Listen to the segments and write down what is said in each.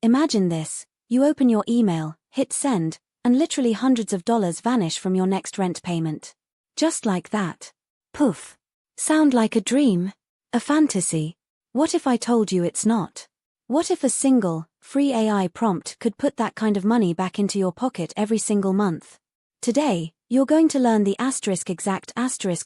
Imagine this: you open your email, hit send, and literally hundreds of dollars vanish from your next rent payment. Just like that. Poof. Sound like a dream? A fantasy? What if I told you it's not? What if a single, free AI prompt could put that kind of money back into your pocket every single month? Today, you're going to learn the exact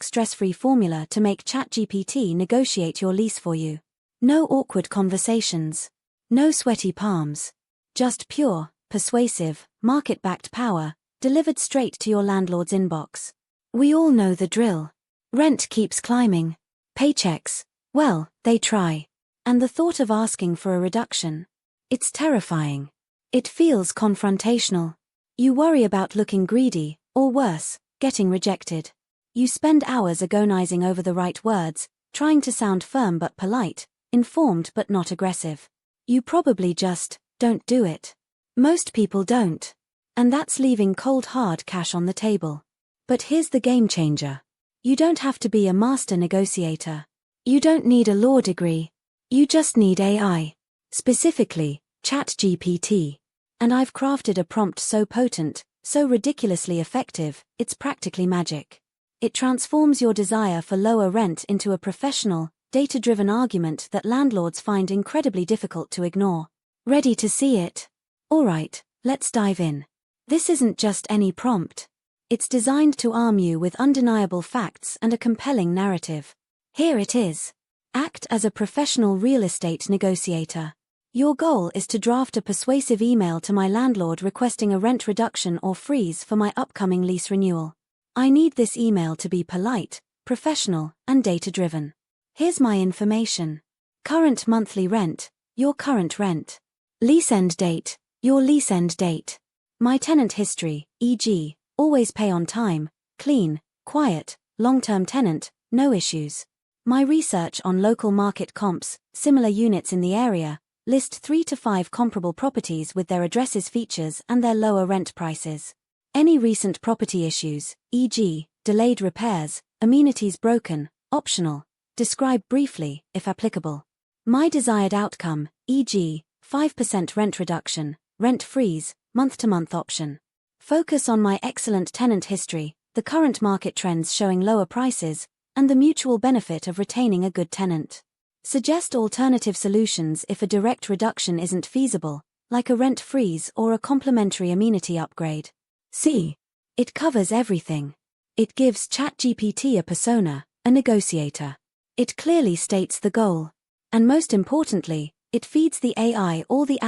stress-free formula to make ChatGPT negotiate your lease for you. No awkward conversations. No sweaty palms. Just pure, persuasive, market-backed power, delivered straight to your landlord's inbox. We all know the drill. Rent keeps climbing. Paychecks, well, they try. And the thought of asking for a reduction, it's terrifying. It feels confrontational. You worry about looking greedy, or worse, getting rejected. You spend hours agonizing over the right words, trying to sound firm but polite, informed but not aggressive. You probably just don't do it. Most people don't. And that's leaving cold hard cash on the table. But here's the game changer. You don't have to be a master negotiator. You don't need a law degree. You just need AI. Specifically, ChatGPT. And I've crafted a prompt so potent, so ridiculously effective, it's practically magic. It transforms your desire for lower rent into a professional, data-driven argument that landlords find incredibly difficult to ignore. Ready to see it? Alright, let's dive in. This isn't just any prompt. It's designed to arm you with undeniable facts and a compelling narrative. Here it is. Act as a professional real estate negotiator. Your goal is to draft a persuasive email to my landlord requesting a rent reduction or freeze for my upcoming lease renewal. I need this email to be polite, professional, and data-driven. Here's my information. Current monthly rent, your current rent. Lease end date, your lease end date. My tenant history, e.g., always pay on time, clean, quiet, long-term tenant, no issues. My research on local market comps, similar units in the area, list 3 to 5 comparable properties with their addresses, features, and their lower rent prices. Any recent property issues, e.g., delayed repairs, amenities broken, optional. Describe briefly, if applicable. My desired outcome, e.g., 5% rent reduction, rent freeze, month-to-month option. Focus on my excellent tenant history, the current market trends showing lower prices, and the mutual benefit of retaining a good tenant. Suggest alternative solutions if a direct reduction isn't feasible, like a rent freeze or a complimentary amenity upgrade. See? It covers everything. It gives ChatGPT a persona, a negotiator. It clearly states the goal. And most importantly, it feeds the AI all the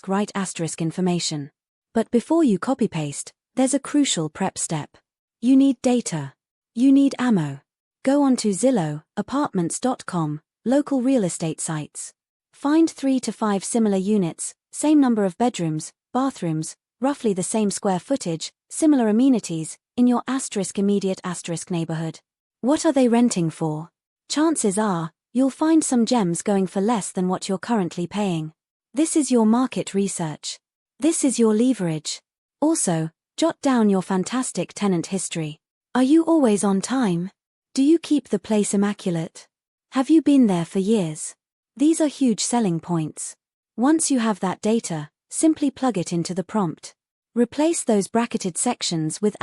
right information. But before you copy-paste, there's a crucial prep step. You need data. You need ammo. Go on to Zillow, Apartments.com, local real estate sites. Find 3 to 5 similar units, same number of bedrooms, bathrooms, roughly the same square footage, similar amenities, in your immediate neighborhood. What are they renting for? Chances are, you'll find some gems going for less than what you're currently paying. This is your market research. This is your leverage. Also, jot down your fantastic tenant history. Are you always on time? Do you keep the place immaculate? Have you been there for years? These are huge selling points. Once you have that data, simply plug it into the prompt. Replace those bracketed sections with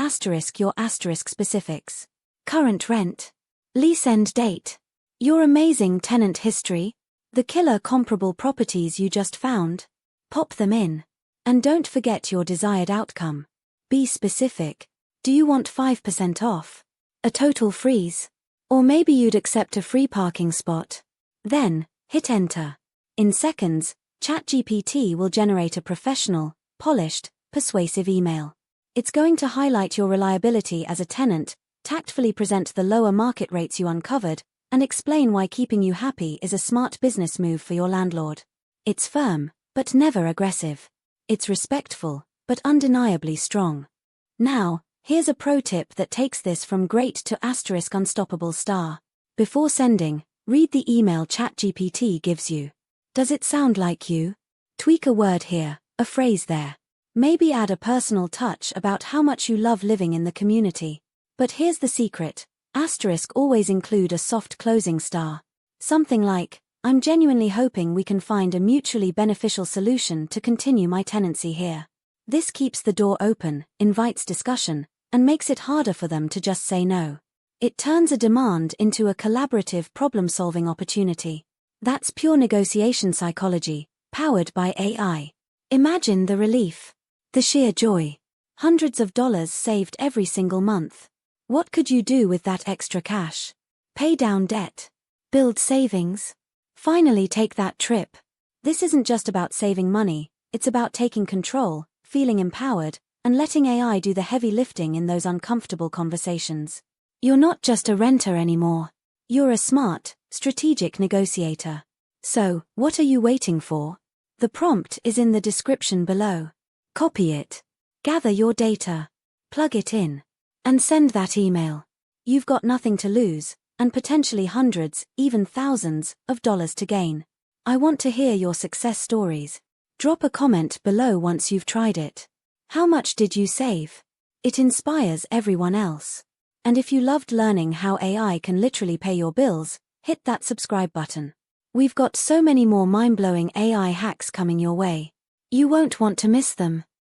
your specifics. Current rent. Lease end date. Your amazing tenant history. The killer comparable properties you just found. Pop them in. And don't forget your desired outcome. Be specific. Do you want 5% off? A total freeze? Or maybe you'd accept a free parking spot? Then, hit enter. In seconds, ChatGPT will generate a professional, polished, persuasive email. It's going to highlight your reliability as a tenant, tactfully present the lower market rates you uncovered, and explain why keeping you happy is a smart business move for your landlord. It's firm, but never aggressive. It's respectful, but undeniably strong. Now, here's a pro tip that takes this from great to unstoppable star. Before sending, read the email ChatGPT gives you. Does it sound like you? Tweak a word here, a phrase there. Maybe add a personal touch about how much you love living in the community. But here's the secret. Always include a soft closing star. Something like, I'm genuinely hoping we can find a mutually beneficial solution to continue my tenancy here. This keeps the door open, invites discussion, and makes it harder for them to just say no. It turns a demand into a collaborative problem-solving opportunity. That's pure negotiation psychology, powered by AI. Imagine the relief. The sheer joy. Hundreds of dollars saved every single month. What could you do with that extra cash? Pay down debt. Build savings. Finally take that trip. This isn't just about saving money, it's about taking control, feeling empowered, and letting AI do the heavy lifting in those uncomfortable conversations. You're not just a renter anymore. You're a smart, strategic negotiator. So, what are you waiting for? The prompt is in the description below. Copy it. Gather your data. Plug it in. And send that email. You've got nothing to lose, and potentially hundreds, even thousands, of dollars to gain. I want to hear your success stories. Drop a comment below once you've tried it. How much did you save? It inspires everyone else. And if you loved learning how AI can literally pay your bills, hit that subscribe button. We've got so many more mind-blowing AI hacks coming your way. You won't want to miss them.